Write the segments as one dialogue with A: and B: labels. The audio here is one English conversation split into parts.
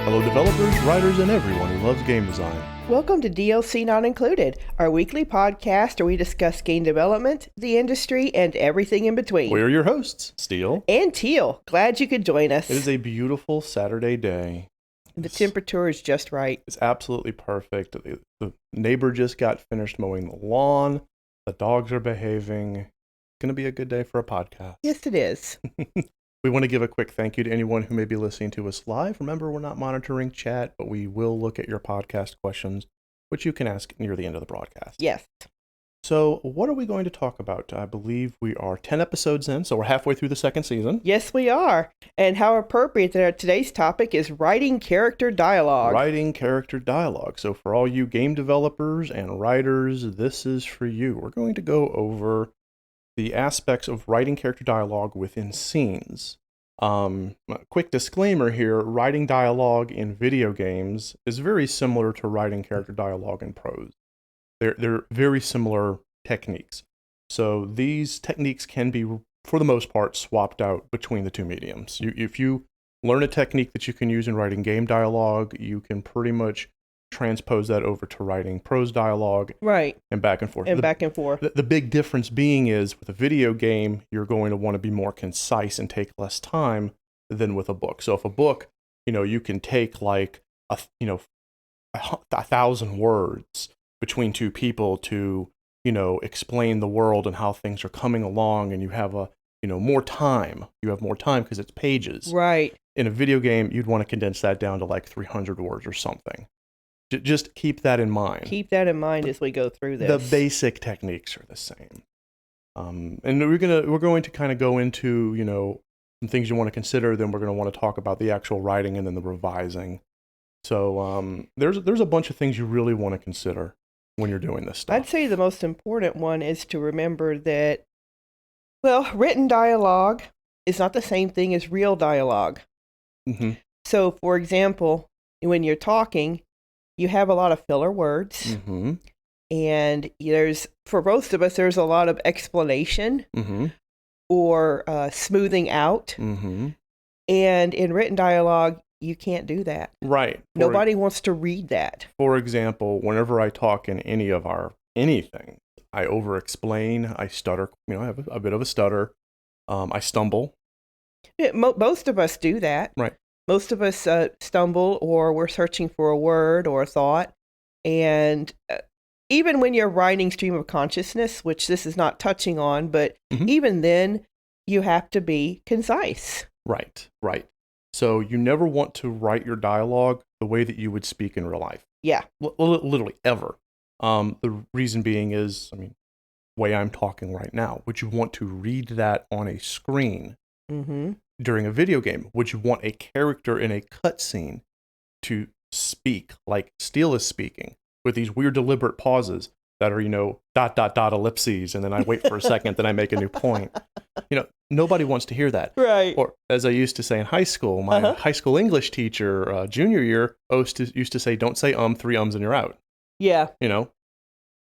A: Hello developers, writers, and everyone who loves game design.
B: Welcome to DLC Not Included, our weekly podcast where we discuss game development, the industry, and everything in between.
A: We're your hosts, Steele
B: and Teal. Glad you could join us.
A: It is a beautiful Saturday day.
B: The temperature is just right.
A: It's absolutely perfect. The neighbor just got finished mowing the lawn. The dogs are behaving. It's going to be a good day for a podcast.
B: Yes, it is.
A: We want to give a quick thank you to anyone who may be listening to us live. Remember, we're not monitoring chat, but we will look at your podcast questions, which you can ask near the end of the broadcast.
B: Yes.
A: So what are we going to talk about? I believe we are 10 episodes in, so we're halfway through the second season.
B: Yes, we are. And how appropriate that today's topic is writing character dialogue.
A: Writing character dialogue. So for all you game developers and writers, this is for you. We're going to go over the aspects of writing character dialogue within scenes. Quick disclaimer here, writing dialogue in video games is very similar to writing character dialogue in prose. They're very similar techniques. So these techniques can be, for the most part, swapped out between the two mediums. If you learn a technique that you can use in writing game dialogue, you can pretty much transpose that over to writing prose dialogue.
B: Right.
A: And back and forth.
B: Back and forth.
A: The big difference being is with a video game, you're going to want to be more concise and take less time than with a book. So if a book, you can take like 1,000 words between two people to, explain the world and how things are coming along, and you have more time. You have more time because it's pages.
B: Right.
A: In a video game, you'd want to condense that down to like 300 words or something. Just keep that in mind.
B: Keep that in mind as we go through this.
A: The basic techniques are the same. And we're going to kind of go into, some things you want to consider, then we're going to want to talk about the actual writing and then the revising. So there's a bunch of things you really want to consider when you're doing this stuff.
B: I'd say the most important one is to remember that, written dialogue is not the same thing as real dialogue.
A: Mm-hmm.
B: So, for example, when you're talking, you have a lot of filler words,
A: mm-hmm.
B: and for most of us, there's a lot of explanation
A: mm-hmm.
B: or smoothing out.
A: Mm-hmm.
B: And in written dialogue, you can't do that.
A: Right.
B: Nobody wants to read that.
A: For example, whenever I talk in any of anything, I over-explain, I stutter, I have a bit of a stutter, I stumble.
B: Most of us do that.
A: Right.
B: Most of us stumble, or we're searching for a word or a thought. And even when you're writing stream of consciousness, which this is not touching on, but
A: mm-hmm.
B: even then, you have to be concise.
A: Right. So you never want to write your dialogue the way that you would speak in real life.
B: Yeah.
A: Literally ever. The reason being is, the way I'm talking right now. Would you want to read that on a screen?
B: Mm-hmm.
A: During a video game, would you want a character in a cutscene to speak like Steele is speaking with these weird deliberate pauses that are, ellipses, and then I wait for a second, then I make a new point. Nobody wants to hear that.
B: Right.
A: Or as I used to say in high school, my high school English teacher, junior year, used to say, don't say 3 ums and you're out.
B: Yeah.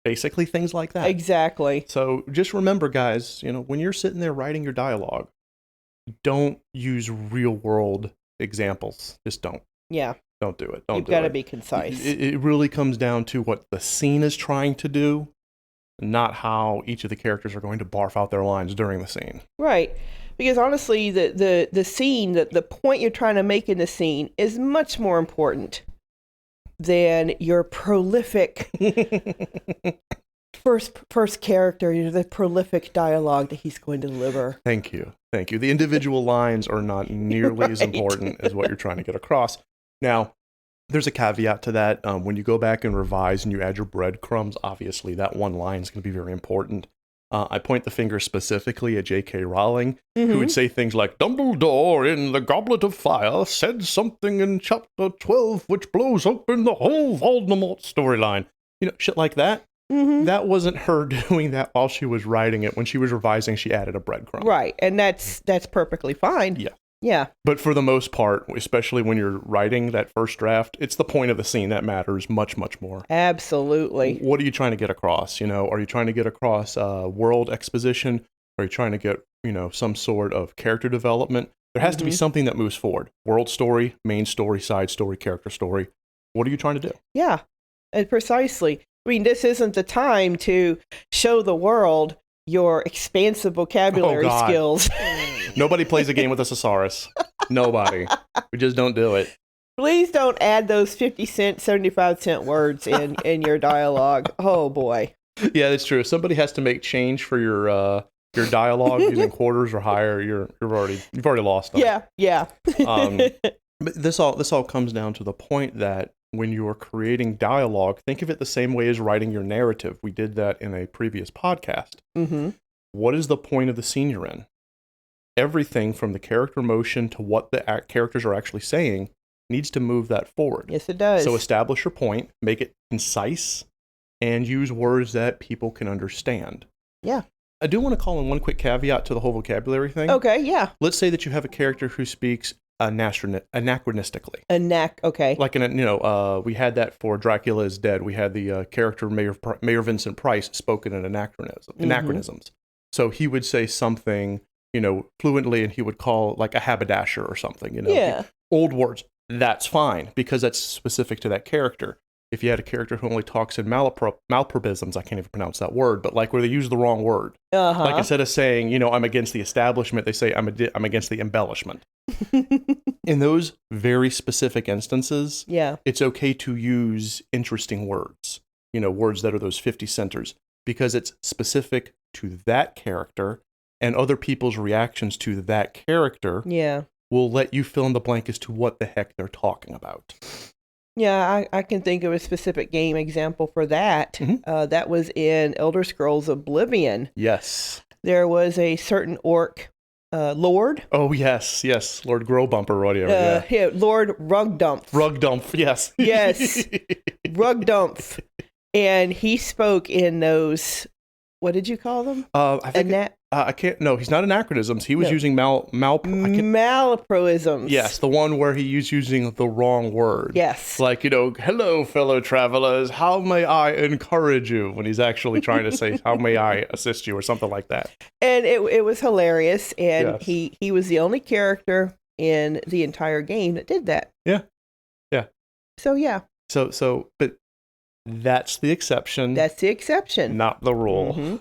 A: Basically things like that.
B: Exactly.
A: So just remember, guys, when you're sitting there writing your dialogue, don't use real world examples. Just don't.
B: Yeah.
A: Don't do it.
B: You've got to be concise.
A: It really comes down to what the scene is trying to do, not how each of the characters are going to barf out their lines during the scene.
B: Right. Because honestly, the scene, the point you're trying to make in the scene is much more important than your prolific first character, the prolific dialogue that he's going to deliver.
A: Thank you. The individual lines are not nearly as important as what you're trying to get across. Now, there's a caveat to that. When you go back and revise and you add your breadcrumbs, obviously that one line is going to be very important. I point the finger specifically at J.K. Rowling, who would say things like, Dumbledore in the Goblet of Fire said something in chapter 12 which blows open the whole Voldemort storyline. Shit like that. Mm-hmm. That wasn't her doing that while she was writing it. When she was revising, she added a breadcrumb.
B: Right, and that's perfectly fine.
A: Yeah.
B: Yeah.
A: But for the most part, especially when you're writing that first draft, it's the point of the scene that matters much, much more.
B: Absolutely.
A: What are you trying to get across? Are you trying to get across world exposition? Are you trying to get, some sort of character development? There has to be something that moves forward. World story, main story, side story, character story. What are you trying to do?
B: Yeah, precisely. I mean, this isn't the time to show the world your expansive vocabulary skills.
A: Nobody plays a game with a thesaurus. Nobody. We just don't do it.
B: Please don't add those 50-cent, 75-cent words in your dialogue. Oh, boy.
A: Yeah, that's true. If somebody has to make change for your dialogue using quarters or higher, you've already lost them.
B: Yeah.
A: But this all comes down to the point that when you are creating dialogue, think of it the same way as writing your narrative. We did that in a previous podcast.
B: Mm-hmm.
A: What is the point of the scene you're in? Everything from the character motion to what the characters are actually saying needs to move that forward.
B: Yes, it does.
A: So establish your point, make it concise, and use words that people can understand.
B: Yeah.
A: I do want to call in one quick caveat to the whole vocabulary thing.
B: Okay, yeah.
A: Let's say that you have a character who speaks anachronistically.
B: Okay.
A: Like we had that for Dracula is Dead. We had the character Mayor Vincent Price spoken in anachronisms. So he would say something, fluently, and he would call like a haberdasher or something.
B: Yeah.
A: Old words. That's fine because that's specific to that character. If you had a character who only talks in malpropisms, I can't even pronounce that word, but like where they use the wrong word.
B: Uh-huh.
A: Like instead of saying, I'm against the establishment, they say I'm against the embellishment. In those very specific instances, it's okay to use interesting words, words that are those 50 centers, because it's specific to that character, and other people's reactions to that character will let you fill in the blank as to what the heck they're talking about.
B: Yeah, I can think of a specific game example for that.
A: Mm-hmm.
B: That was in Elder Scrolls Oblivion.
A: Yes.
B: There was a certain orc lord.
A: Oh, yes. Lord Growbumper or whatever.
B: Yeah, Lord Rugdumpf.
A: Rugdumpf, yes.
B: Yes. Rugdumpf. And he spoke in those, what did you call them?
A: I think I can't. No, he's not anachronisms. He was using
B: malproisms.
A: Yes, the one where he was using the wrong word.
B: Yes.
A: Like, hello, fellow travelers. How may I encourage you? When he's actually trying to say, how may I assist you or something like that.
B: And it was hilarious. And he was the only character in the entire game that did that.
A: Yeah.
B: So, yeah.
A: But that's the exception.
B: That's the exception.
A: Not the rule.
B: Mm-hmm.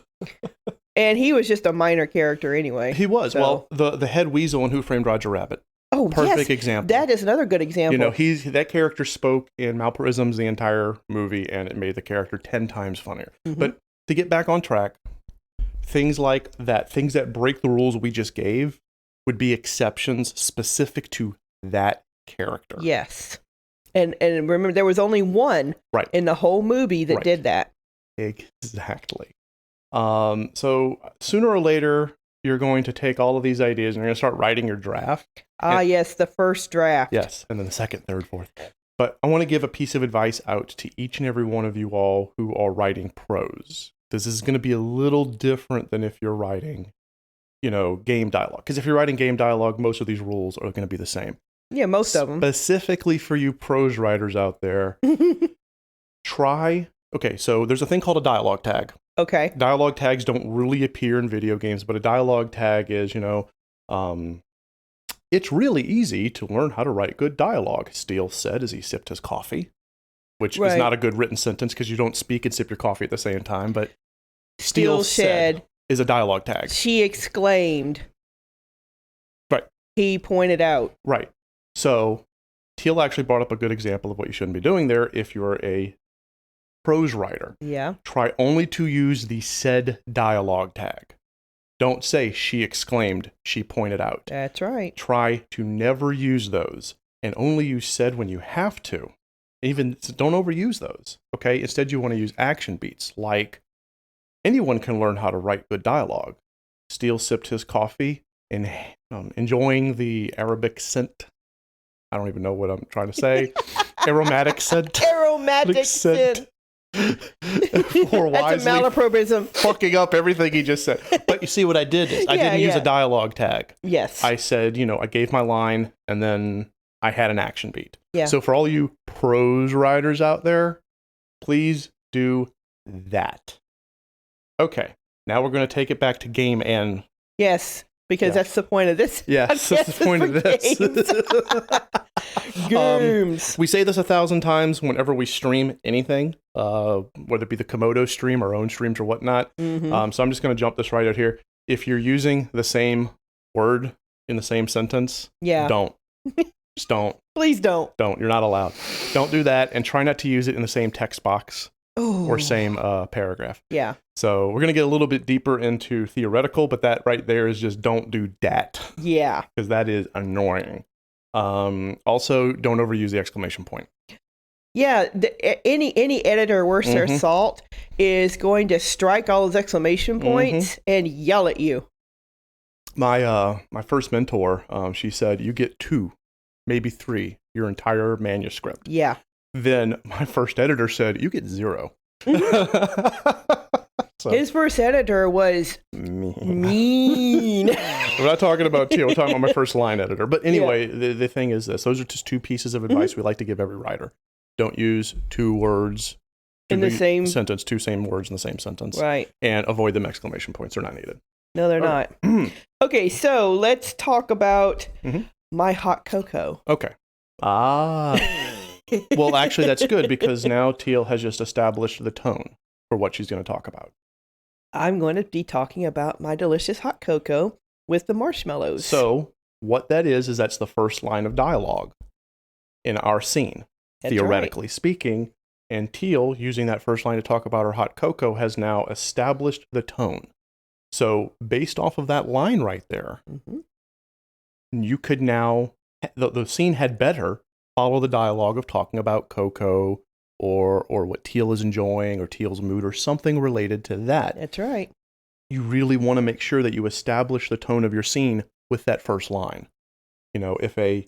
B: And he was just a minor character anyway.
A: He was. So. Well, the head weasel in Who Framed Roger Rabbit.
B: Oh,
A: perfect example.
B: That is another good example.
A: That character spoke in malpropisms the entire movie, and it made the character 10 times funnier. Mm-hmm. But to get back on track, things like that, things that break the rules we just gave, would be exceptions specific to that character.
B: Yes. And remember, there was only one in the whole movie that did that.
A: Exactly. So sooner or later, you're going to take all of these ideas and you're going to start writing your draft.
B: Yes, the first draft.
A: Yes, and then the second, third, fourth. But I want to give a piece of advice out to each and every one of you all who are writing prose. This is going to be a little different than if you're writing, game dialogue. Because if you're writing game dialogue, most of these rules are going to be the same.
B: Yeah, most of them.
A: Specifically for you prose writers out there, so there's a thing called a dialogue tag.
B: Okay.
A: Dialogue tags don't really appear in video games, but a dialogue tag is, it's really easy to learn how to write good dialogue, Steele said as he sipped his coffee, which is not a good written sentence because you don't speak and sip your coffee at the same time, but Steele said is a dialogue tag.
B: She exclaimed.
A: Right.
B: He pointed out.
A: Right. So Teal actually brought up a good example of what you shouldn't be doing there if you're a prose writer.
B: Yeah.
A: Try only to use the said dialogue tag. Don't say she exclaimed, she pointed out.
B: That's right.
A: Try to never use those and only use said when you have to. Even don't overuse those. Okay? Instead, you want to use action beats like anyone can learn how to write good dialogue. Steele sipped his coffee and enjoying the Arabic scent. I don't even know what I'm trying to say. Aromatic scent.
B: Aromatic scent.
A: Or
B: That's a malapropism.
A: Fucking up everything he just said. But you see what I did is I didn't use a dialogue tag.
B: Yes.
A: I said, I gave my line and then I had an action beat.
B: Yeah.
A: So for all you prose writers out there, please do that. Okay. Now we're going to take it back to game and...
B: Yes. because that's the point of this.
A: Yes, that's the point of this.
B: Games.
A: We say this 1,000 times whenever we stream anything, whether it be the Komodo stream, our own streams, or whatnot.
B: Mm-hmm.
A: So I'm just going to jump this right out here. If you're using the same word in the same sentence, don't. Just don't.
B: Please don't.
A: Don't. You're not allowed. Don't do that, and try not to use it in the same text box or same paragraph.
B: Yeah.
A: So we're going to get a little bit deeper into theoretical, but that right there is just don't do that.
B: Yeah.
A: Because that is annoying. Also, don't overuse the exclamation point.
B: Yeah, any editor worth their salt is going to strike all those exclamation points and yell at you.
A: My first mentor, she said, you get 2, maybe 3, your entire manuscript.
B: Yeah.
A: Then my first editor said, you get 0. So,
B: his first editor was mean.
A: We're not talking about Teal, we're talking about my first line editor. But anyway, the thing is this. Those are just 2 pieces of advice we like to give every writer. Don't use 2 words
B: in the same
A: sentence, 2 same words in the same sentence.
B: Right.
A: And avoid them exclamation points. They're not needed.
B: No, they're not. Okay, so let's talk about my hot cocoa.
A: Okay. Well, actually, that's good because now Teal has just established the tone for what she's going to talk about.
B: I'm going to be talking about my delicious hot cocoa with the marshmallows.
A: So what that is that's the first line of dialogue in our scene,
B: That's
A: theoretically speaking. And Teal, using that first line to talk about her hot cocoa, has now established the tone. So based off of that line right there, you could now, the scene had better follow the dialogue of talking about cocoa or what Teal is enjoying or Teal's mood or something related to that.
B: That's right.
A: You really want to make sure that you establish the tone of your scene with that first line. You know, if a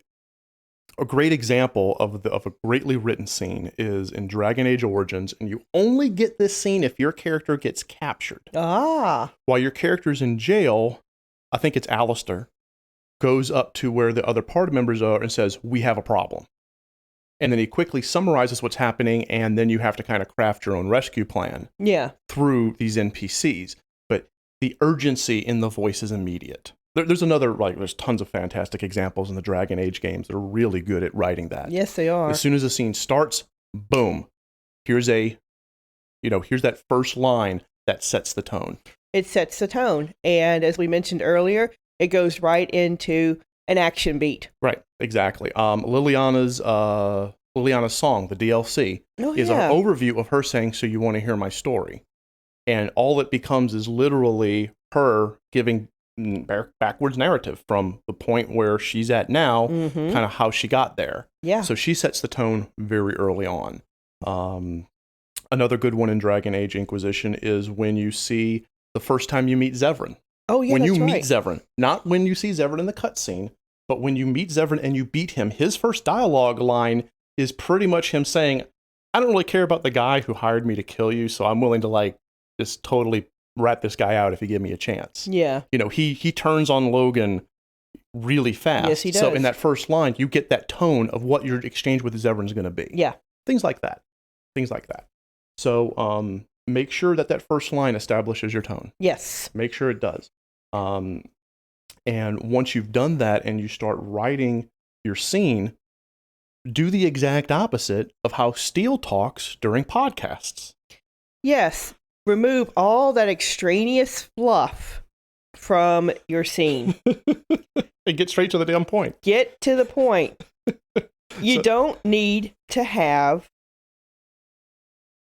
A: great example of a greatly written scene is in Dragon Age Origins, and you only get this scene if your character gets captured. While your character's in jail, I think it's Alistair, goes up to where the other party members are and says, we have a problem. And then he quickly summarizes what's happening, and then you have to kind of craft your own rescue plan through these NPCs. But the urgency in the voice is immediate. There's there's tons of fantastic examples in the Dragon Age games that are really good at writing that.
B: Yes, they are.
A: As soon as the scene starts, boom, here's that first line that sets the tone. It
B: sets the tone. And as we mentioned earlier, it goes right into an action beat.
A: Right, exactly. Liliana's song, the DLC, is an overview of her saying, so you want to hear my story. And all it becomes is literally her giving backwards narrative from the point where she's at now, kind of how she got there. Yeah. So she sets the tone very early on. Another good one in Dragon Age Inquisition is when you see the first time you meet Zevran.
B: Oh, yeah,
A: when you meet Zevran, not when you see Zevran in the cutscene, but when you meet Zevran and you beat him, his first dialogue line is pretty much him saying, I don't really care about the guy who hired me to kill you, so I'm willing to just totally rat this guy out if you give me a chance.
B: Yeah.
A: You know, he turns on Logan really fast.
B: Yes, he does.
A: So in that first line, you get that tone of what your exchange with Zevran's going to be.
B: Yeah.
A: Things like that. So make sure that first line establishes your tone.
B: Yes.
A: Make sure it does. And once you've done that and you start writing your scene, do the exact opposite of how Steele talks during podcasts.
B: Yes. Remove all that extraneous fluff from your scene.
A: And get straight to the damn point.
B: Get to the point. You don't need to have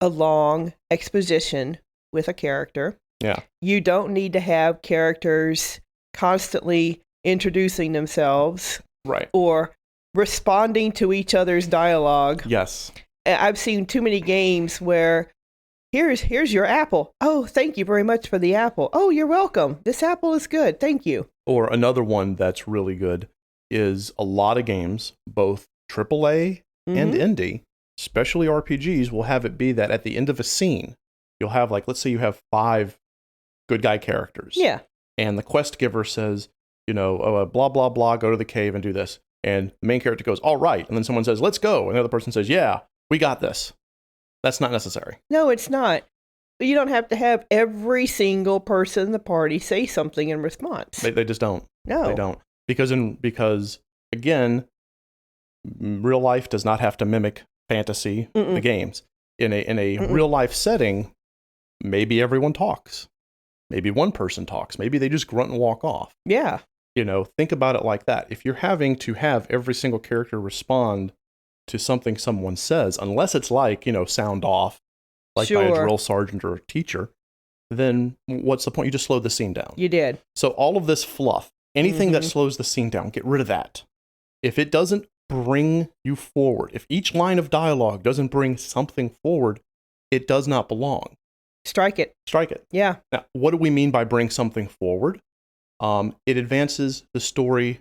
B: a long exposition with a character.
A: Yeah.
B: You don't need to have characters constantly introducing themselves.
A: Right.
B: Or responding to each other's dialogue.
A: Yes.
B: I've seen too many games where here's your apple. Oh, thank you very much for the apple. Oh, you're welcome. This apple is good. Thank you.
A: Or another one that's really good is a lot of games, both AAA and indie, especially RPGs, will have it be that at the end of a scene, you'll have let's say you have 5 good guy characters.
B: Yeah.
A: And the quest giver says, blah, blah, blah, go to the cave and do this. And the main character goes, all right. And then someone says, let's go. And the other person says, yeah, we got this. That's not necessary.
B: No, it's not. You don't have to have every single person in the party say something in response.
A: They just don't.
B: No.
A: They don't. Because again, real life does not have to mimic fantasy, the games. In a real life setting, maybe everyone talks. Maybe one person talks. Maybe they just grunt and walk off.
B: Yeah.
A: Think about it like that. If you're having to have every single character respond to something someone says, unless it's like, sound off, like by a drill sergeant or a teacher, then what's the point? You just slowed the scene down.
B: You did.
A: So all of this fluff, anything that slows the scene down, get rid of that. If it doesn't bring you forward, if each line of dialogue doesn't bring something forward, it does not belong.
B: Strike it.
A: Strike it.
B: Yeah.
A: Now, what do we mean by bring something forward? It advances the story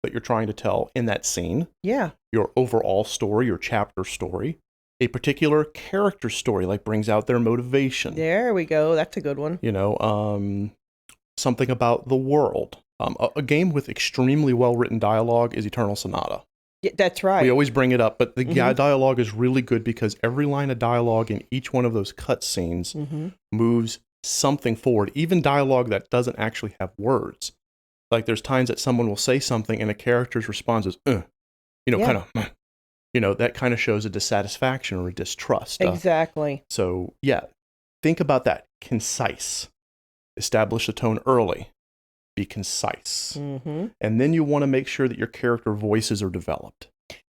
A: that you're trying to tell in that scene.
B: Yeah. Your
A: overall story, your chapter story. A particular character story, like brings out their motivation.
B: There we go. That's a good one.
A: Something about the world. A game with extremely well-written dialogue is Eternal Sonata.
B: Yeah, that's right.
A: We always bring it up, but the dialogue is really good because every line of dialogue in each one of those cutscenes moves something forward. Even dialogue that doesn't actually have words. Like there's times that someone will say something and a character's response is, kind of, that kind of shows a dissatisfaction or a distrust.
B: Exactly.
A: So yeah, think about that. Concise. Establish the tone early. Be concise. And then you want to make sure that your character voices are developed.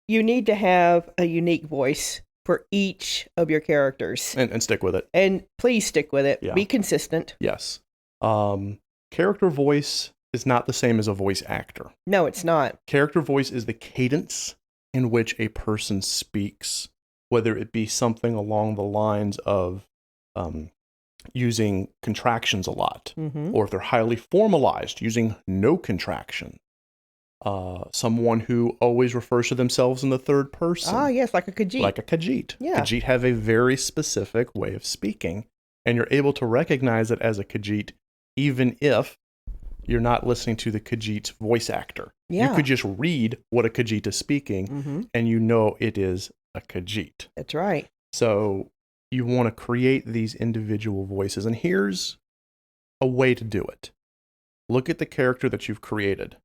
B: You need to have a unique voice for each of your characters.
A: And stick with it.
B: And please stick with it.
A: Yeah.
B: Be consistent.
A: Yes. Character voice is not the same as a voice actor.
B: No, it's not.
A: Character voice is the cadence in which a person speaks, whether it be something along the lines of using contractions a lot, or if they're highly formalized, using no contraction. Someone who always refers to themselves in the third person.
B: Ah, yes, like a Khajiit.
A: Like a Khajiit.
B: Yeah.
A: Khajiit have a very specific way of speaking, and you're able to recognize it as a Khajiit, even if you're not listening to the Khajiit's voice actor.
B: Yeah.
A: You could just read what a Khajiit is speaking, and you know it is a Khajiit.
B: That's right.
A: So you want to create these individual voices, and here's a way to do it. Look at the character that you've created.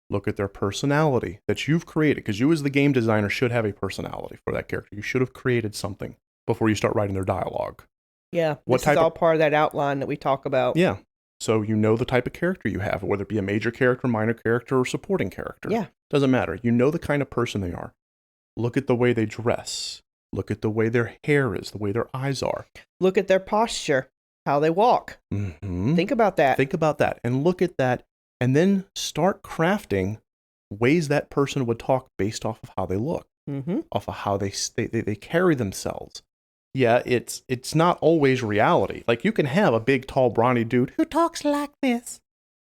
A: Look at their personality that you've created, because you as the game designer should have a personality for that character. You should have created something before you start writing their dialogue.
B: Yeah, this is all part of that outline that we talk about.
A: Yeah. So you know the type of character you have, whether it be a major character, minor character, or supporting character.
B: Yeah.
A: Doesn't matter. You know the kind of person they are. Look at the way they dress. Look at the way their hair is, the way their eyes are.
B: Look at their posture, how they walk. Think about that.
A: Think about that and look at that, and then start crafting ways that person would talk based off of how they look, off of how they carry themselves. Yeah, it's not always reality. Like you can have a big, tall, brawny dude who talks like this,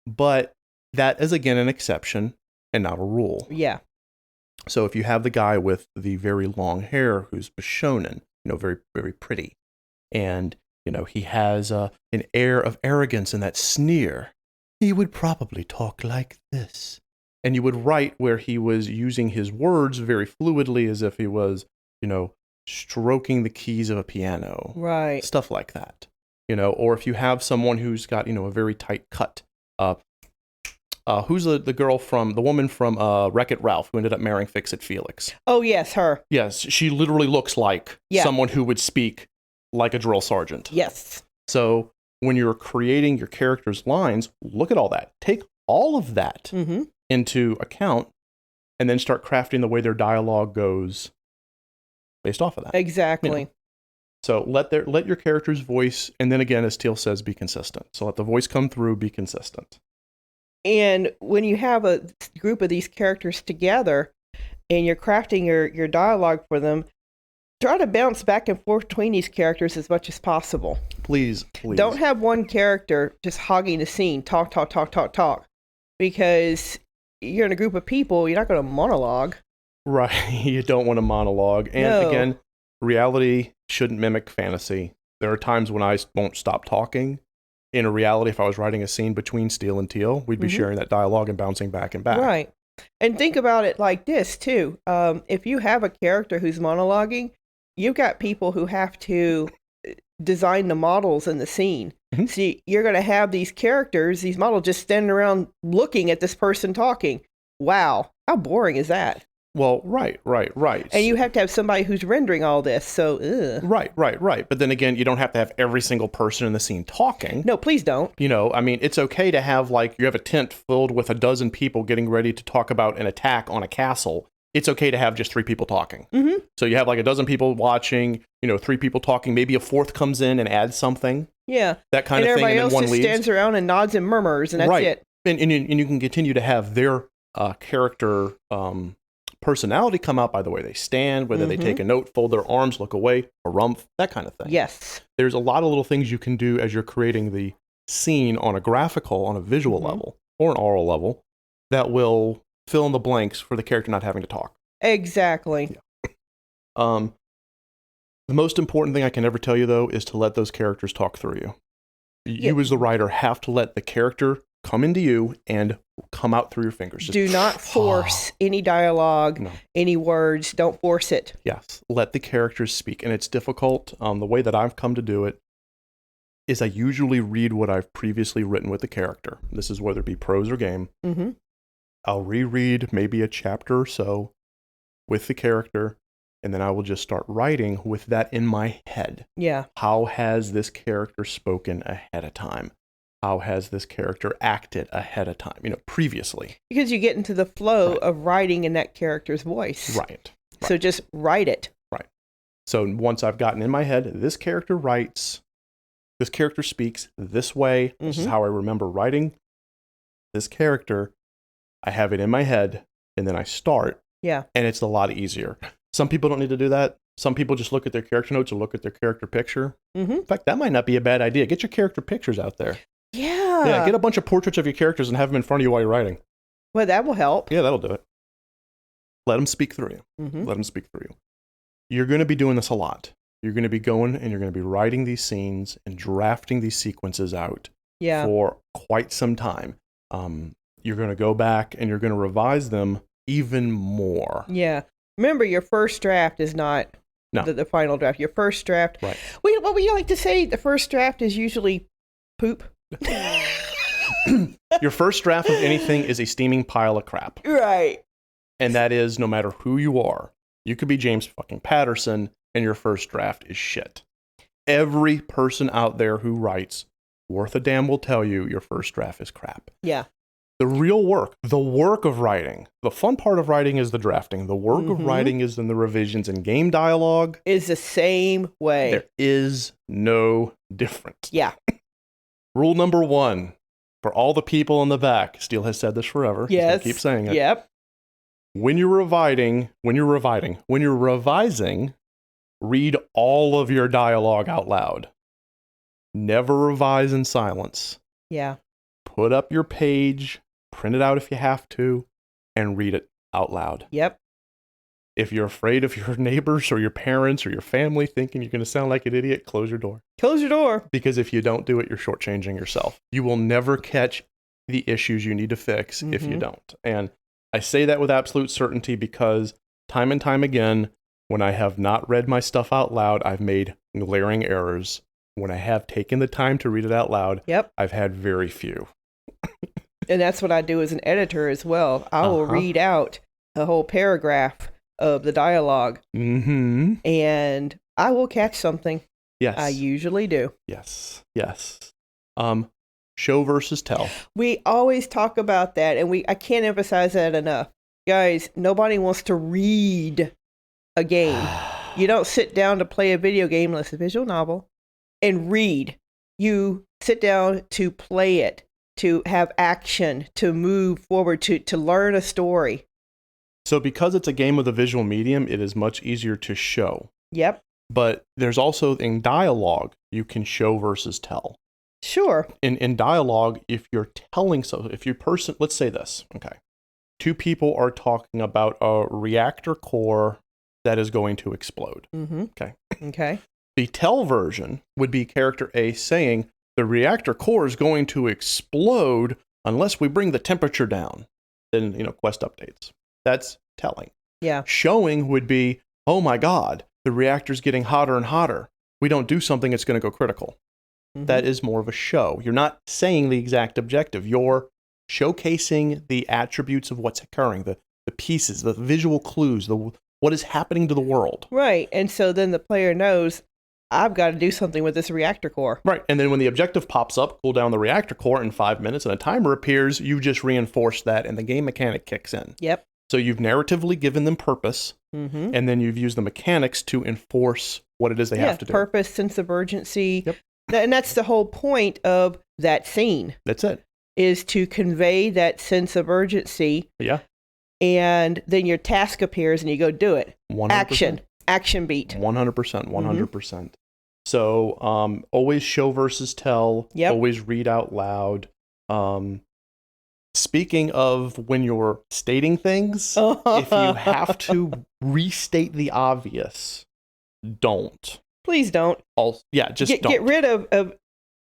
A: but that is again an exception and not a rule.
B: Yeah.
A: So if you have the guy with the very long hair who's Bishonen, very, very pretty, and, he has an air of arrogance and that sneer, he would probably talk like this. And you would write where he was using his words very fluidly as if he was, stroking the keys of a piano.
B: Right.
A: Stuff like that. Or if you have someone who's got, a very tight cut. Who's the woman from Wreck-It Ralph who ended up marrying Fix-It Felix?
B: Oh, yes, her.
A: Yes, she literally looks like someone who would speak like a drill sergeant.
B: Yes.
A: So when you're creating your character's lines, look at all that. Take all of that into account and then start crafting the way their dialogue goes based off of that.
B: Exactly.
A: So let your character's voice, and then again, as Teal says, be consistent. So let the voice come through, be consistent.
B: And when you have a group of these characters together and you're crafting your dialogue for them, try to bounce back and forth between these characters as much as possible.
A: Please.
B: Don't have one character just hogging the scene, talk, because you're in a group of people, you're not going to monologue.
A: Right. You don't want to monologue. And again, reality shouldn't mimic fantasy. There are times when I won't stop talking. In a reality, if I was writing a scene between Steel and Teal, we'd be sharing that dialogue and bouncing back and back.
B: Right. And think about it like this, too. If you have a character who's monologuing, you've got people who have to design the models in the scene.
A: Mhm.
B: See, you're going to have these characters, these models just standing around looking at this person talking. Wow, how boring is that?
A: Well, right.
B: And you have to have somebody who's rendering all this, so ugh.
A: Right. But then again, you don't have to have every single person in the scene talking.
B: No, please don't.
A: You know, I mean, it's okay to have, like, you have a tent filled with a dozen people getting ready to talk about an attack on a castle. It's okay to have just 3 people talking.
B: Mm-hmm.
A: So you have like a dozen people watching, 3 people talking, maybe a fourth comes in and adds something.
B: Yeah.
A: That kind of thing, and then
B: everybody
A: one
B: else just
A: leaves.
B: stands around and nods and murmurs, and that's
A: Right.
B: it.
A: And you can continue to have their character personality come out by the way they stand, whether they take a note, fold their arms, look away, harumph, that kind of thing.
B: Yes.
A: There's a lot of little things you can do as you're creating the scene on a visual level, or an oral level, that will fill in the blanks for the character not having to talk.
B: Exactly.
A: Yeah. The most important thing I can ever tell you, though, is to let those characters talk through you. You as the writer have to let the character come into you and come out through your fingers. Just,
B: do not force any dialogue, any words. Don't force it.
A: Yes. Let the characters speak. And it's difficult. The way that I've come to do it is I usually read what I've previously written with the character. This is whether it be prose or game.
B: Mm-hmm.
A: I'll reread maybe a chapter or so with the character, and then I will just start writing with that in my head.
B: Yeah.
A: How has this character spoken ahead of time? How has this character acted ahead of time, previously?
B: Because you get into the flow of writing in that character's voice.
A: Right.
B: So just write it.
A: Right. So once I've gotten in my head, this character writes, this character speaks this way. This is how I remember writing this character. I have it in my head, and then I start.
B: Yeah.
A: And it's a lot easier. Some people don't need to do that. Some people just look at their character notes or look at their character picture.
B: Mm-hmm.
A: In fact, that might not be a bad idea. Get your character pictures out there.
B: Yeah.
A: Yeah, get a bunch of portraits of your characters and have them in front of you while you're writing.
B: Well, that will help.
A: Yeah, that'll do it. Let them speak through you.
B: Mm-hmm.
A: Let them speak through you. You're going to be doing this a lot. You're going to be going and you're going to be writing these scenes and drafting these sequences out for quite some time. You're going to go back and you're going to revise them even more.
B: Yeah. Remember, your first draft is not the final draft. Your first draft.
A: Right.
B: What we like to say, the first draft is usually poop.
A: Your first draft of anything is a steaming pile of crap.
B: Right.
A: And that is no matter who you are. You could be James fucking Patterson and your first draft is shit. Every person out there who writes worth a damn will tell you your first draft is crap.
B: Yeah.
A: The real work, the work of writing, the fun part of writing is the drafting. The work of writing is in the revisions and game dialogue.
B: Is the same way.
A: There is no difference.
B: Yeah.
A: Rule number 1, for all the people in the back, Steele has said this forever.
B: Yes.
A: Keep saying it.
B: Yep.
A: When you're revising, read all of your dialogue out loud. Never revise in silence.
B: Yeah.
A: Put up your page, print it out if you have to, and read it out loud.
B: Yep.
A: If you're afraid of your neighbors or your parents or your family thinking you're going to sound like an idiot, close your door.
B: Close your door.
A: Because if you don't do it, you're shortchanging yourself. You will never catch the issues you need to fix if you don't. And I say that with absolute certainty because time and time again, when I have not read my stuff out loud, I've made glaring errors. When I have taken the time to read it out loud, I've had very few.
B: And that's what I do as an editor as well. I will read out a whole paragraph of the dialogue.
A: Mm-hmm.
B: And I will catch something.
A: Yes.
B: I usually do.
A: Yes. Show versus tell.
B: We always talk about that, and I can't emphasize that enough. Guys, nobody wants to read a game. You don't sit down to play a video game unless it's a visual novel and read. You sit down to play it, to have action, to move forward, to learn a story.
A: So because it's a game with a visual medium, it is much easier to show.
B: Yep.
A: But there's also, in dialogue, you can show versus tell.
B: Sure.
A: In dialogue, if you're telling let's say this, okay. 2 people are talking about a reactor core that is going to explode.
B: Mm-hmm. Okay.
A: The tell version would be character A saying, the reactor core is going to explode unless we bring the temperature down. Then, quest updates. That's telling.
B: Yeah.
A: Showing would be, oh my God, the reactor's getting hotter and hotter. we don't do something that's going to go critical. That is more of a show. You're not saying the exact objective. You're showcasing the attributes of what's occurring, the pieces, the visual clues, what is happening to the world.
B: Right. And so then the player knows, I've got to do something with this reactor core.
A: Right. And then when the objective pops up, cool down the reactor core in 5 minutes and a timer appears, you just reinforce that and the game mechanic kicks in.
B: Yep.
A: So you've narratively given them purpose, and then you've used the mechanics to enforce what it is they have to do.
B: Purpose, sense of urgency.
A: Yep.
B: And that's the whole point of that scene.
A: That's it.
B: Is to convey that sense of urgency.
A: Yeah.
B: And then your task appears and you go do it.
A: 100%.
B: Action beat.
A: 100%. 100%. So always show versus tell.
B: Yep.
A: Always read out loud. Speaking of when you're stating things, if you have to restate the obvious, don't.
B: Please don't.
A: Just don't.
B: Get rid of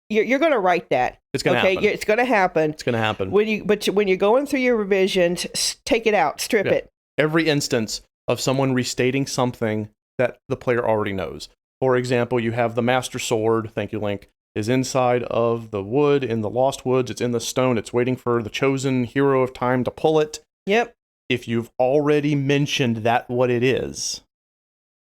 B: you're going to write that.
A: It's going to happen.
B: It's going to happen.
A: It's going to happen.
B: When you're going through your revisions, take it out, strip it.
A: Every instance of someone restating something that the player already knows. For example, you have the Master Sword, thank you, Link, is inside of the wood, in the Lost Woods, it's in the stone, it's waiting for the chosen hero of time to pull it.
B: Yep.
A: If you've already mentioned that what it is,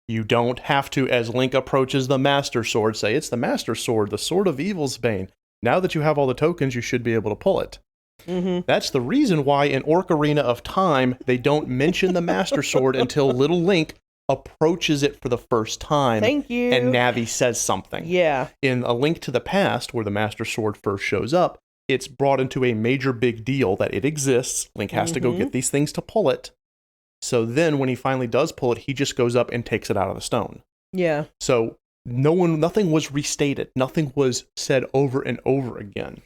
A: you don't have to, as Link approaches the Master Sword, say, it's the Master Sword, the Sword of Evil's Bane. Now that you have all the tokens, you should be able to pull it. That's the reason why in Ocarina of Time, they don't mention the Master Sword until little Link approaches it for the first time.
B: Thank you.
A: And Navi says something.
B: Yeah.
A: In A Link to the Past, where the Master Sword first shows up, it's brought into a major big deal that it exists. Link has to go get these things to pull it. So then when he finally does pull it, he just goes up and takes it out of the stone.
B: Yeah.
A: So nothing was restated. Nothing was said over and over again.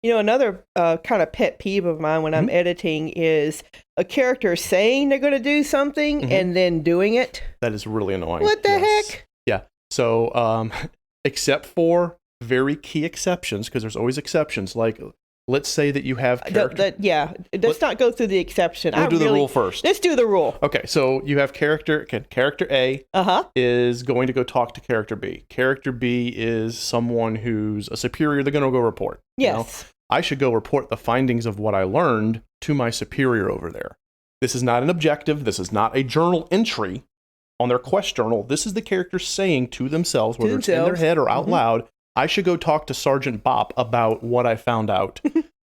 B: You know, another kind of pet peeve of mine when I'm editing is a character saying they're going to do something and then doing it.
A: That is really annoying.
B: What the heck?
A: Yeah. So, except for very key exceptions, because there's always exceptions, like let's say that you have character.
B: Let's not go through the exception.
A: We'll do the rule first.
B: Let's do the rule.
A: Okay, so you have character A is going to go talk to character B. Character B is someone who's a superior. They're going to go report.
B: Yes.
A: You know? I should go report the findings of what I learned to my superior over there. This is not an objective. This is not a journal entry on their quest journal. This is the character saying to themselves, whether it's in their head or out loud, I should go talk to Sergeant Bop about what I found out.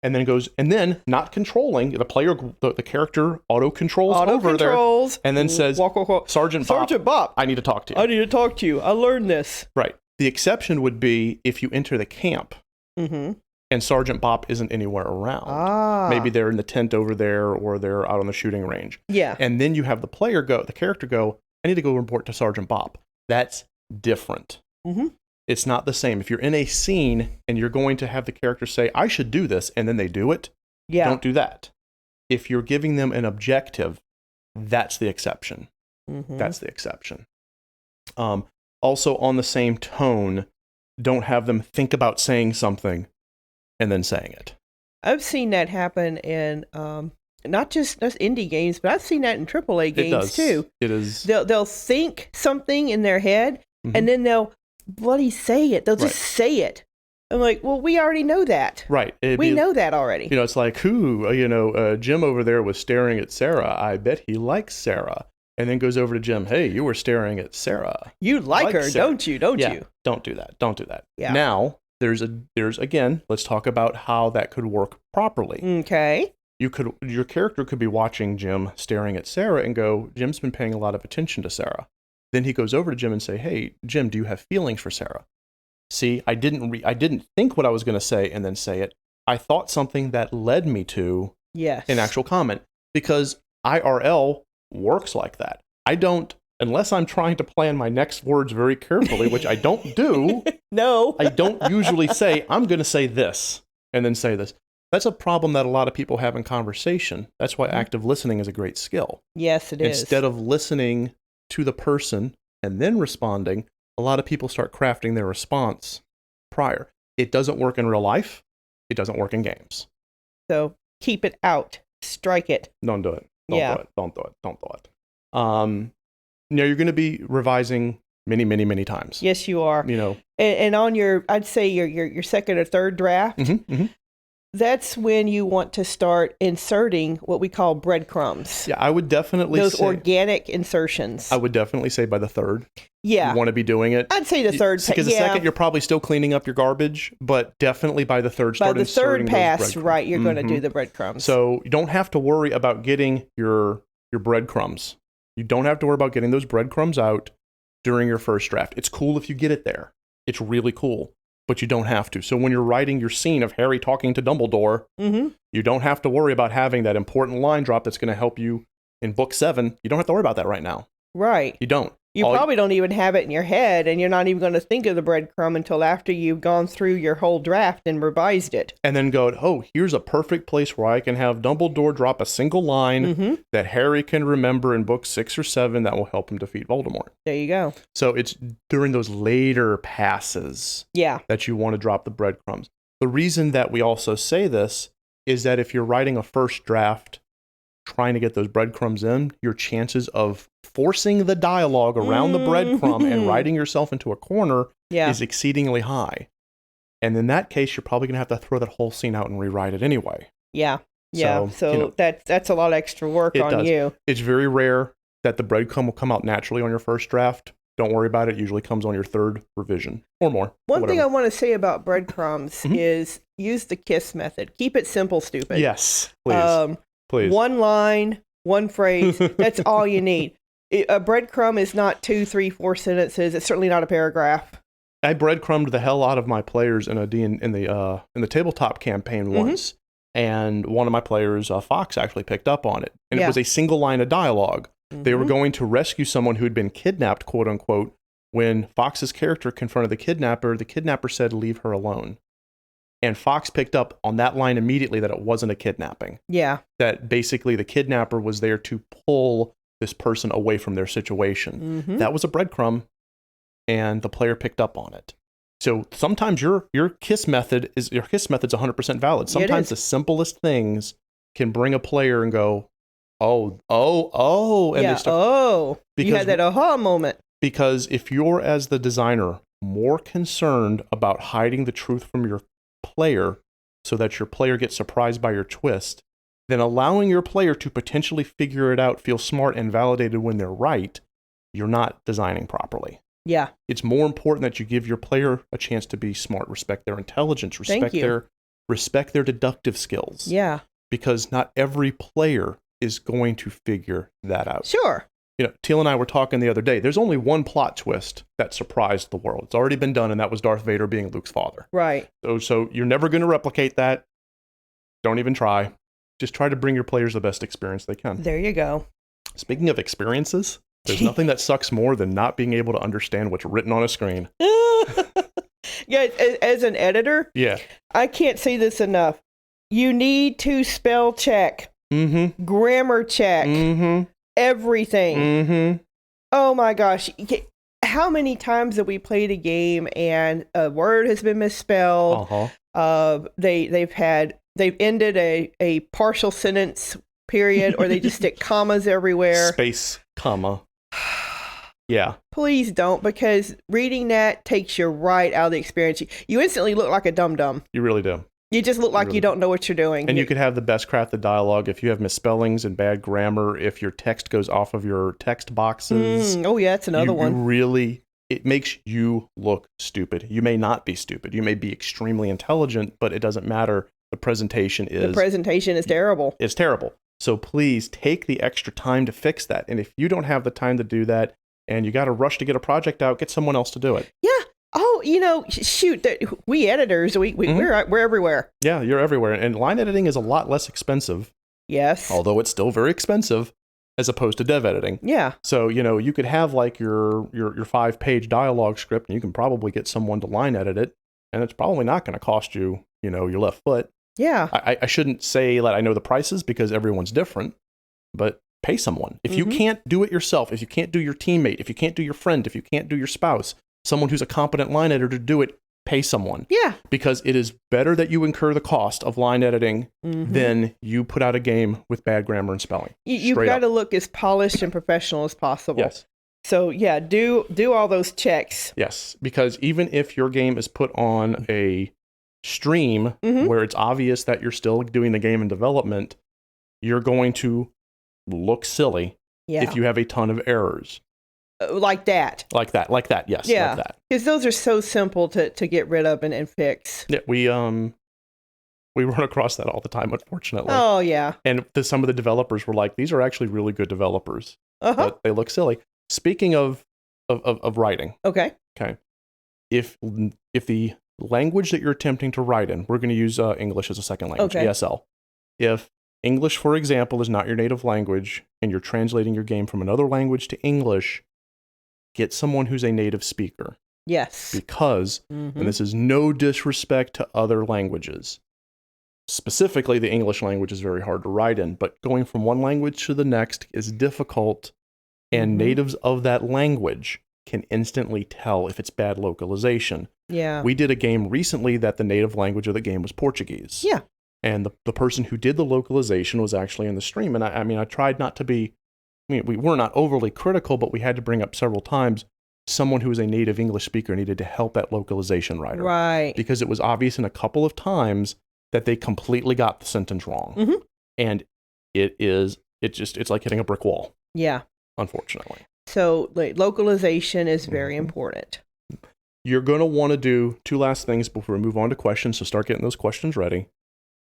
A: And then not controlling, the character auto controls over there and then says, Sergeant Bop, I need to talk to you.
B: I need to talk to you. I learned this.
A: Right. The exception would be if you enter the camp and Sergeant Bop isn't anywhere around. Maybe they're in the tent over there or they're out on the shooting range.
B: Yeah.
A: And then you have the character go, I need to go report to Sergeant Bop. That's different. It's not the same. If you're in a scene and you're going to have the character say, I should do this, and then they do it, don't do that. If you're giving them an objective, that's the exception. That's the exception. Also, on the same tone, don't have them think about saying something and then saying it.
B: I've seen that happen in not just indie games, but I've seen that in AAA games too.
A: It is.
B: They'll think something in their head, and then they'll bloody say it. They'll just say it. I'm like, well, we already know that.
A: Right.
B: We know that already.
A: You know, it's like, Jim over there was staring at Sarah. I bet he likes Sarah. And then goes over to Jim. Hey, you were staring at Sarah.
B: You like her,
A: Sarah.
B: don't you? Don't you?
A: Don't do that. Don't do that.
B: Yeah.
A: Now, there's again, let's talk about how that could work properly.
B: Okay.
A: Your character could be watching Jim staring at Sarah and go, Jim's been paying a lot of attention to Sarah. Then he goes over to Jim and say, hey, Jim, do you have feelings for Sarah? See, I didn't think what I was going to say and then say it. I thought something that led me to an actual comment, because IRL works like that. I don't, unless I'm trying to plan my next words very carefully, which I don't do.
B: No.
A: I don't usually say, I'm going to say this and then say this. That's a problem that a lot of people have in conversation. That's why active listening is a great skill.
B: Yes, it is.
A: Instead of listening to the person and then responding, a lot of people start crafting their response prior. It doesn't work in real life. It doesn't work in games.
B: So keep it out. Strike it.
A: Don't do it. Don't do it. Now you're going to be revising many, many, many times.
B: Yes, you are.
A: You know,
B: and on your, I'd say your second or third draft, that's when you want to start inserting what we call breadcrumbs.
A: Yeah, I would definitely
B: those
A: say,
B: organic insertions.
A: I would definitely say by the third.
B: Yeah.
A: You want to be doing it.
B: I'd say the third.
A: Because the second, you're probably still cleaning up your garbage, but definitely by the third, start inserting those breadcrumbs.
B: By the third pass, right, you're going to do the breadcrumbs.
A: So you don't have to worry about getting your breadcrumbs. You don't have to worry about getting those breadcrumbs out during your first draft. It's cool if you get it there. It's really cool. But you don't have to. So when you're writing your scene of Harry talking to Dumbledore, you don't have to worry about having that important line drop that's going to help you in book 7. You don't have to worry about that right now.
B: Right.
A: You don't.
B: You probably don't even have it in your head, and you're not even going to think of the breadcrumb until after you've gone through your whole draft and revised it.
A: And then go, oh, here's a perfect place where I can have Dumbledore drop a single line that Harry can remember in book 6 or 7 that will help him defeat Voldemort.
B: There you go.
A: So it's during those later passes that you want to drop the breadcrumbs. The reason that we also say this is that if you're writing a first draft, trying to get those breadcrumbs in, your chances of forcing the dialogue around the breadcrumb and writing yourself into a corner is exceedingly high. And in that case, you're probably going to have to throw that whole scene out and rewrite it anyway.
B: Yeah. So that's a lot of extra work on you.
A: It's very rare that the breadcrumb will come out naturally on your first draft. Don't worry about it. It usually comes on your third revision or more.
B: One thing I want to say about breadcrumbs is use the KISS method. Keep it simple, stupid.
A: Yes, please. Please.
B: One line, one phrase. That's all you need. A breadcrumb is not 2, 3, 4 sentences. It's certainly not a paragraph.
A: I breadcrumbed the hell out of my players in the tabletop campaign once, and one of my players, Fox, actually picked up on it, and it was a single line of dialogue. They were going to rescue someone who had been kidnapped, quote unquote. When Fox's character confronted the kidnapper said, "Leave her alone." And Fox picked up on that line immediately that it wasn't a kidnapping. Yeah. That basically the kidnapper was there to pull this person away from their situation. That was a breadcrumb, and the player picked up on it. So sometimes your KISS method's 100% valid. Sometimes the simplest things can bring a player and go, oh, and
B: you had that aha moment.
A: Because if you're, as the designer, more concerned about hiding the truth from your player so that your player gets surprised by your twist, then allowing your player to potentially figure it out, feel smart and validated when they're right, you're not designing properly. Yeah. It's more important that you give your player a chance to be smart, respect their intelligence, respect their deductive skills. Yeah. Because not every player is going to figure that out. Sure. You know, Teal and I were talking the other day. There's only one plot twist that surprised the world. It's already been done, and that was Darth Vader being Luke's father. Right. So you're never going to replicate that. Don't even try. Just try to bring your players the best experience they can.
B: There you go.
A: Speaking of experiences, there's nothing that sucks more than not being able to understand what's written on a screen.
B: Yeah, as an editor, I can't say this enough. You need to spell check, grammar check, everything. Oh my gosh. How many times have we played a game and a word has been misspelled? They've ended a partial sentence period, or they just stick commas everywhere.
A: Space, comma. Yeah.
B: Please don't, because reading that takes you right out of the experience. You instantly look like a dum-dum.
A: You really do.
B: You just look like you don't know what you're doing.
A: And you could have the best crafted dialogue if you have misspellings and bad grammar, if your text goes off of your text boxes.
B: Oh, yeah, that's another one.
A: It makes you look stupid. You may not be stupid. You may be extremely intelligent, but it doesn't matter. The presentation is terrible. It's terrible. So please take the extra time to fix that. And if you don't have the time to do that, and you got to rush to get a project out, get someone else to do it. Yeah. Oh, shoot, we editors, we're everywhere. Yeah, you're everywhere. And line editing is a lot less expensive. Yes. Although it's still very expensive as opposed to dev editing. Yeah. So, you could have like your 5-page dialogue script, and you can probably get someone to line edit it, and it's probably not going to cost you, your left foot. Yeah. I shouldn't say that I know the prices because everyone's different, but pay someone. If you can't do it yourself, if you can't do your teammate, if you can't do your friend, if you can't do your spouse, someone who's a competent line editor to do it, pay someone. Yeah. Because it is better that you incur the cost of line editing than you put out a game with bad grammar and spelling.
B: You've got to look as polished and professional as possible. Yes. So yeah, do all those checks.
A: Yes, because even if your game is put on a stream
B: Mhm.
A: where it's obvious that you're still doing the game in development, you're going to look silly
B: Yeah.
A: if you have a ton of errors.
B: Like that.
A: Like that, yes,
B: Yeah.
A: like that.
B: Because those are so simple to get rid of and fix.
A: Yeah, we run across that all the time, unfortunately.
B: Oh, yeah.
A: And some of the developers were like, these are actually really good developers,
B: Uh-huh.
A: but they look silly. Speaking of writing,
B: Okay.
A: if the language that you're attempting to write in, we're going to use English as a second language,
B: Okay.
A: ESL. If English, for example, is not your native language and you're translating your game from another language to English, get someone who's a native speaker.
B: Yes.
A: Because, and this is no disrespect to other languages, specifically the English language is very hard to write in, but going from one language to the next is difficult, and natives of that language can instantly tell if it's bad localization.
B: Yeah.
A: We did a game recently that the native language of the game was Portuguese.
B: Yeah.
A: And the person who did the localization was actually in the stream. And I tried not to be, we were not overly critical, but we had to bring up several times someone who was a native English speaker needed to help that localization writer.
B: Right.
A: Because it was obvious in a couple of times that they completely got the sentence wrong. And it's like hitting a brick wall.
B: Yeah.
A: Unfortunately.
B: So localization is very important.
A: You're going to want to do two last things before we move on to questions, so start getting those questions ready.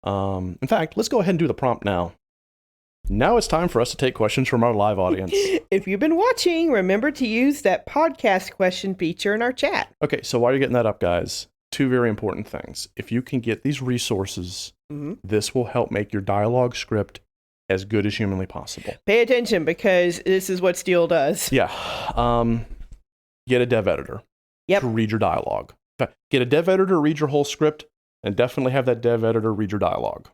A: In fact, let's go ahead and do the prompt now. Now it's time for us to take questions from our live audience.
B: If you've been watching, remember to use that podcast question feature in our chat.
A: Okay, so while you're getting that up, guys, two very important things. If you can get these resources, this will help make your dialogue script as good as humanly possible.
B: Pay attention, because this is what Steel does.
A: Yeah. Get a dev editor to read your dialogue. In fact, get a dev editor to read your whole script, and definitely have that dev editor read your dialogue.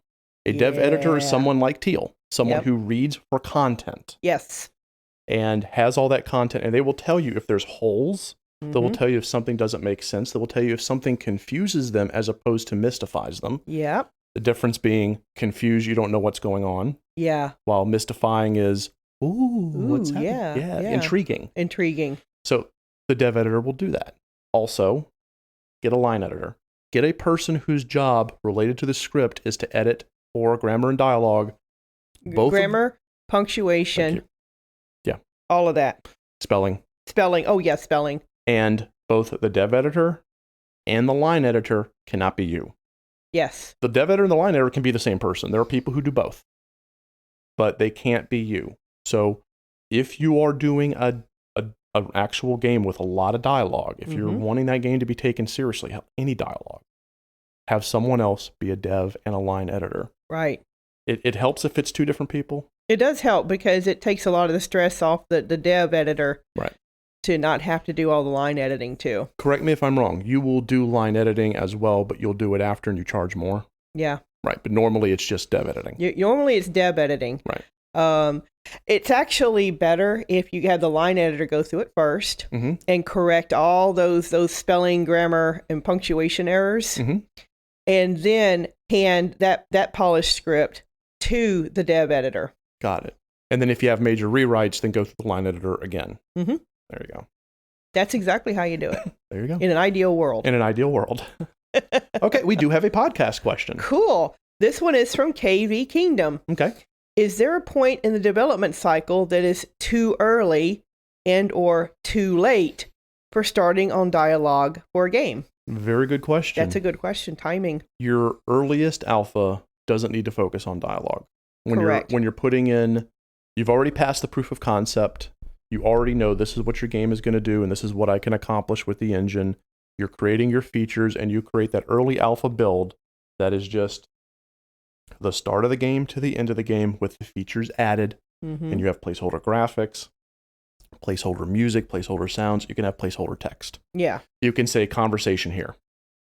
A: A dev editor is someone like Teal, someone who reads for content.
B: Yes.
A: And has all that content, and they will tell you if there's holes. They will tell you if something doesn't make sense. They will tell you if something confuses them as opposed to mystifies them.
B: Yeah.
A: The difference being confused, you don't know what's going on.
B: Yeah.
A: While mystifying is, what's happening?
B: Yeah.
A: Intriguing.
B: Intriguing.
A: So the dev editor will do that. Also, get a line editor. Get a person whose job related to the script is to edit for grammar and dialogue. Both
B: grammar, punctuation.
A: Yeah.
B: All of that.
A: Spelling.
B: Oh, yeah, spelling.
A: And both the dev editor and the line editor cannot be you.
B: Yes.
A: The dev editor and the line editor can be the same person. There are people who do both, but they can't be you. So if you are doing an actual game with a lot of dialogue, if you're wanting that game to be taken seriously, any dialogue, have someone else be a dev and a line editor.
B: Right.
A: It helps if it's two different people.
B: It does help, because it takes a lot of the stress off the dev editor.
A: Right.
B: To not have to do all the line editing too.
A: Correct me if I'm wrong. You will do line editing as well, but you'll do it after and you charge more.
B: Yeah.
A: Right. But normally it's just dev editing.
B: Normally it's dev editing.
A: Right.
B: It's actually better if you have the line editor go through it first and correct all those spelling, grammar, and punctuation errors, and then hand that polished script to the dev editor.
A: Got it. And then if you have major rewrites, then go through the line editor again. There you go.
B: That's exactly how you do it.
A: There you go.
B: In an ideal world.
A: In an ideal world. Okay, we do have a podcast question.
B: Cool. This one is from KV Kingdom.
A: Okay.
B: Is there a point in the development cycle that is too early and or too late for starting on dialogue for a game?
A: Very good question.
B: That's a good question. Timing.
A: Your earliest alpha doesn't need to focus on dialogue.
B: Correct.
A: When you're putting in, you've already passed the proof of concept. You already know this is what your game is going to do, and this is what I can accomplish with the engine. You're creating your features, and you create that early alpha build that is just the start of the game to the end of the game with the features added. And you have placeholder graphics, placeholder music, placeholder sounds. You can have placeholder text.
B: Yeah.
A: You can say conversation here.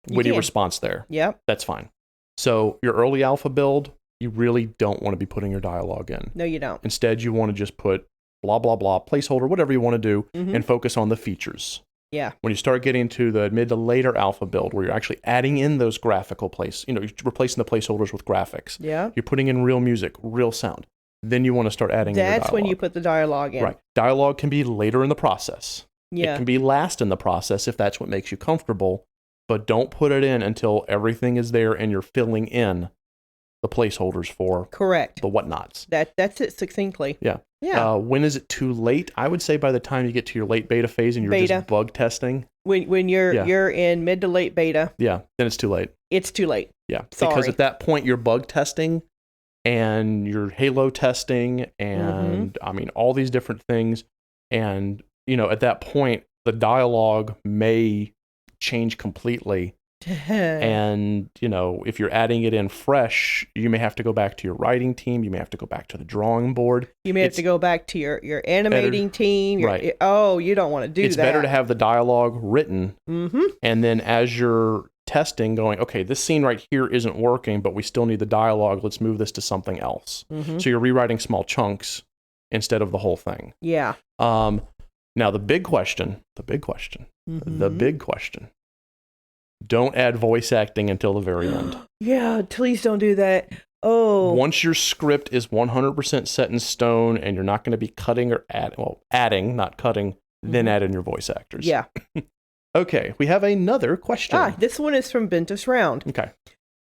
A: Witty response there.
B: Yep.
A: That's fine. So your early alpha build, you really don't want to be putting your dialogue in.
B: No, you don't.
A: Instead, you want to just put blah, blah, blah, placeholder, whatever you want to do, and focus on the features.
B: Yeah.
A: When you start getting to the mid to later alpha build, where you're actually adding in those graphical you're replacing the placeholders with graphics.
B: Yeah.
A: You're putting in real music, real sound. then you want to start adding your dialogue.
B: That's when you put the dialogue in.
A: Right. Dialogue can be later in the process.
B: Yeah.
A: It can be last in the process if that's what makes you comfortable, but don't put it in until everything is there and you're filling in the placeholders for
B: Correct.
A: the whatnots.
B: That's it succinctly.
A: Yeah.
B: Yeah.
A: When is it too late? I would say by the time you get to your late beta phase and you're just bug testing.
B: When you're in mid to late beta.
A: Yeah, then it's too late.
B: It's too late.
A: Yeah,
B: Sorry.
A: because at that point you're bug testing and you're Halo testing and I mean all these different things, and at that point the dialogue may change completely. And if you're adding it in fresh, you may have to go back to your writing team, you may have to go back to the drawing board,
B: you may have to go back to your animating team.
A: Right.
B: You don't want to do that.
A: It's better to have the dialogue written, and then as you're testing, going, okay, this scene right here isn't working, but we still need the dialogue, let's move this to something else. So you're rewriting small chunks instead of the whole thing.
B: Yeah.
A: Now the big question, don't add voice acting until the very end.
B: Yeah, please don't do that. Oh.
A: Once your script is 100% set in stone and you're not going to be cutting or adding, not cutting, then add in your voice actors.
B: Yeah.
A: Okay, we have another question.
B: This one is from Ventus Round.
A: Okay.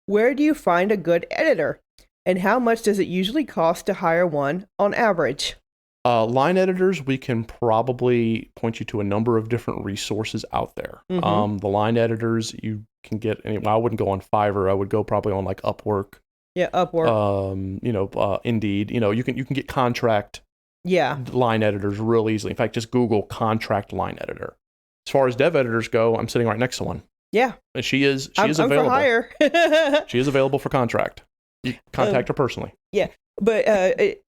B: Where do you find a good editor? And how much does it usually cost to hire one on average?
A: Line editors, we can probably point you to a number of different resources out there. The line editors, you can get, I wouldn't go on Fiverr. I would go probably on like Upwork.
B: Yeah, Upwork.
A: Indeed. You can get contract line editors real easily. In fact, just Google contract line editor. As far as dev editors go, I'm sitting right next to one.
B: Yeah.
A: And she is available.
B: I'm for hire.
A: She is available for contract. You contact her personally.
B: Yeah. But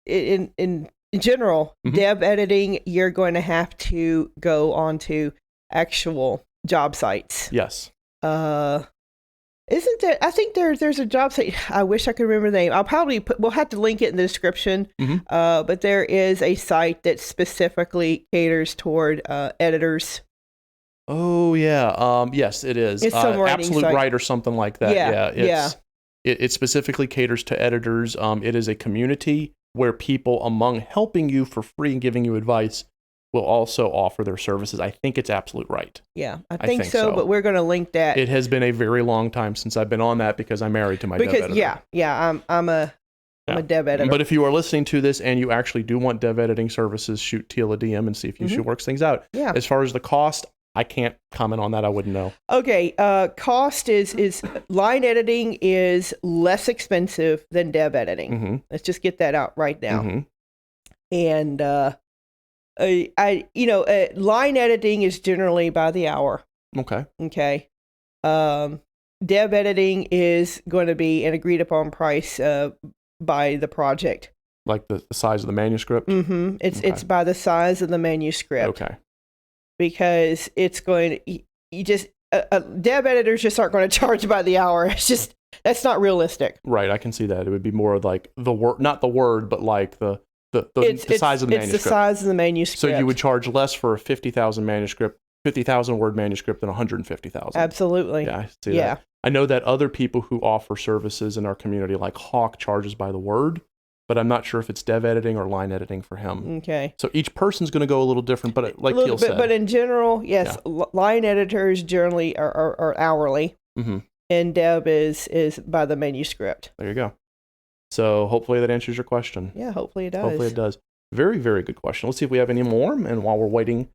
B: in general, dev editing, you're going to have to go onto actual job sites.
A: Yes.
B: Isn't there? I think there's a job site. I wish I could remember the name. We'll have to link it in the description. But there is a site that specifically caters toward editors.
A: Oh yeah. Yes, it is.
B: It's some
A: Absolute
B: site.
A: Right or something like that.
B: Yeah.
A: It specifically caters to editors. It is a community where people, among helping you for free and giving you advice, will also offer their services. I think it's Absolute Right.
B: Yeah, I think so, but we're going to link that.
A: It has been a very long time since I've been on that because I'm married to my dev editor.
B: I'm a dev editor.
A: But if you are listening to this and you actually do want dev editing services, shoot Teal a DM and see if she works things out.
B: Yeah.
A: As far as the cost, I can't comment on that. I wouldn't know.
B: Okay. Cost is line editing is less expensive than dev editing. Let's just get that out right now. And line editing is generally by the hour. Okay. Dev editing is going to be an agreed upon price by the project.
A: Like the size of the manuscript?
B: It's by the size of the manuscript.
A: Okay.
B: Because it's going to, dev editors just aren't going to charge by the hour. It's just, that's not realistic.
A: Right, I can see that. It would be more like the word, not the word, but like the size of the manuscript.
B: It's the size of the manuscript.
A: So you would charge less for a 50,000 word manuscript than 150,000.
B: Absolutely.
A: Yeah, I see that. I know that other people who offer services in our community, like Hawk, charges by the word, but I'm not sure if it's dev editing or line editing for him.
B: Okay.
A: So each person's going to go a little different, but like Teal said.
B: But in general, yes, line editors generally are hourly, and dev is by the manuscript.
A: There you go. So hopefully that answers your question.
B: Yeah, hopefully it does.
A: Hopefully it does. Very, very good question. Let's see if we have any more. And while we're waiting,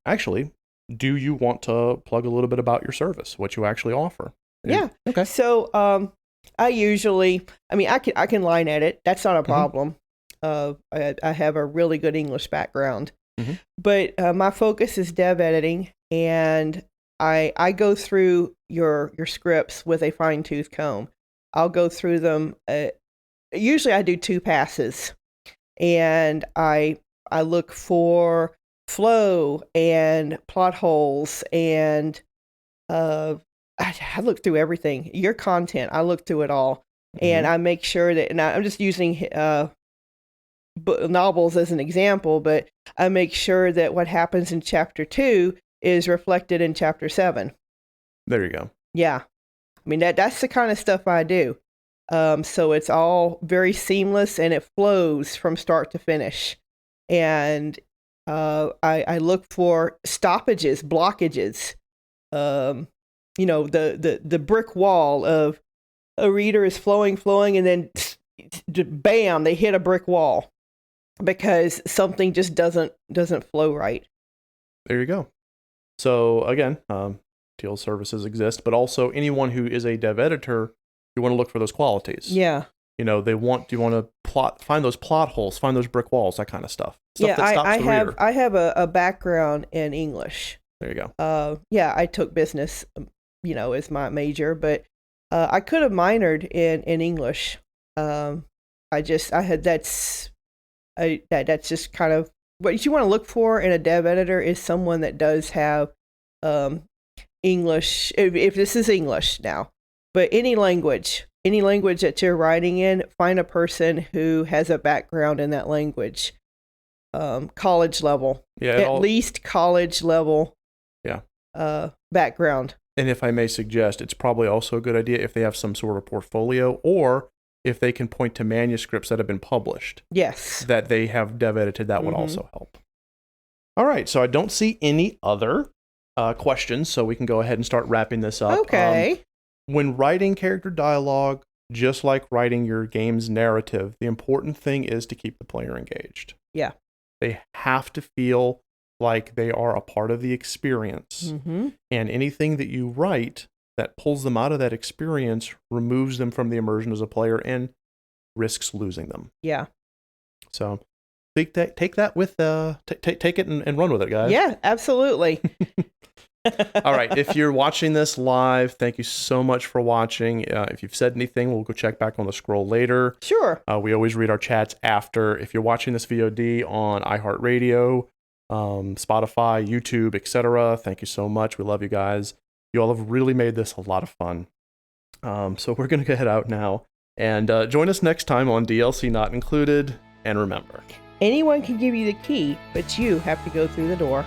A: actually, do you want to plug a little bit about your service, what you actually offer?
B: Yeah.
A: Okay.
B: So I can line edit. That's not a problem. I have a really good English background. But my focus is dev editing, and I go through your scripts with a fine-tooth comb. I'll go through them. Usually I do 2 passes, and I look for flow and plot holes, and I look through everything. Your content, I look through it all, and I make sure that, and I'm just using novels as an example, but I make sure that what happens in chapter 2 is reflected in chapter 7.
A: There you go.
B: Yeah. I mean, that's the kind of stuff I do. So it's all very seamless and it flows from start to finish. And I look for stoppages, blockages. The brick wall of a reader is flowing, and then bam, they hit a brick wall because something just doesn't flow right.
A: There you go. So again, TL services exist, but also anyone who is a dev editor, you want to look for those qualities.
B: Yeah.
A: You want to find those plot holes, find those brick walls, that kind of stuff. Stuff that stops the reader.
B: I have a background in English.
A: There you go.
B: I took business, as my major, but I could have minored in English. That's just kind of what you want to look for in a dev editor is someone that does have English. If this is English now, but any language that you're writing in, find a person who has a background in that language. College level. Yeah. At least college level.
A: Yeah.
B: Background.
A: And if I may suggest, it's probably also a good idea if they have some sort of portfolio or if they can point to manuscripts that have been published.
B: Yes.
A: That they have dev edited, that would also help. All right. So I don't see any other questions, so we can go ahead and start wrapping this up.
B: Okay.
A: When writing character dialogue, just like writing your game's narrative, the important thing is to keep the player engaged.
B: Yeah.
A: They have to feel like they are a part of the experience.
B: Mm-hmm.
A: And anything that you write that pulls them out of that experience removes them from the immersion as a player and risks losing them.
B: Yeah.
A: So take that with take it and run with it, guys.
B: Yeah, absolutely.
A: All right. If you're watching this live, thank you so much for watching. If you've said anything, we'll go check back on the scroll later.
B: Sure.
A: We always read our chats after. If you're watching this VOD on iHeartRadio, Spotify, YouTube, etc., thank you so much. We love you guys. You all have really made this a lot of fun. So we're going to head out now. And join us next time on DLC Not Included. And remember,
B: anyone can give you the key, but you have to go through the door.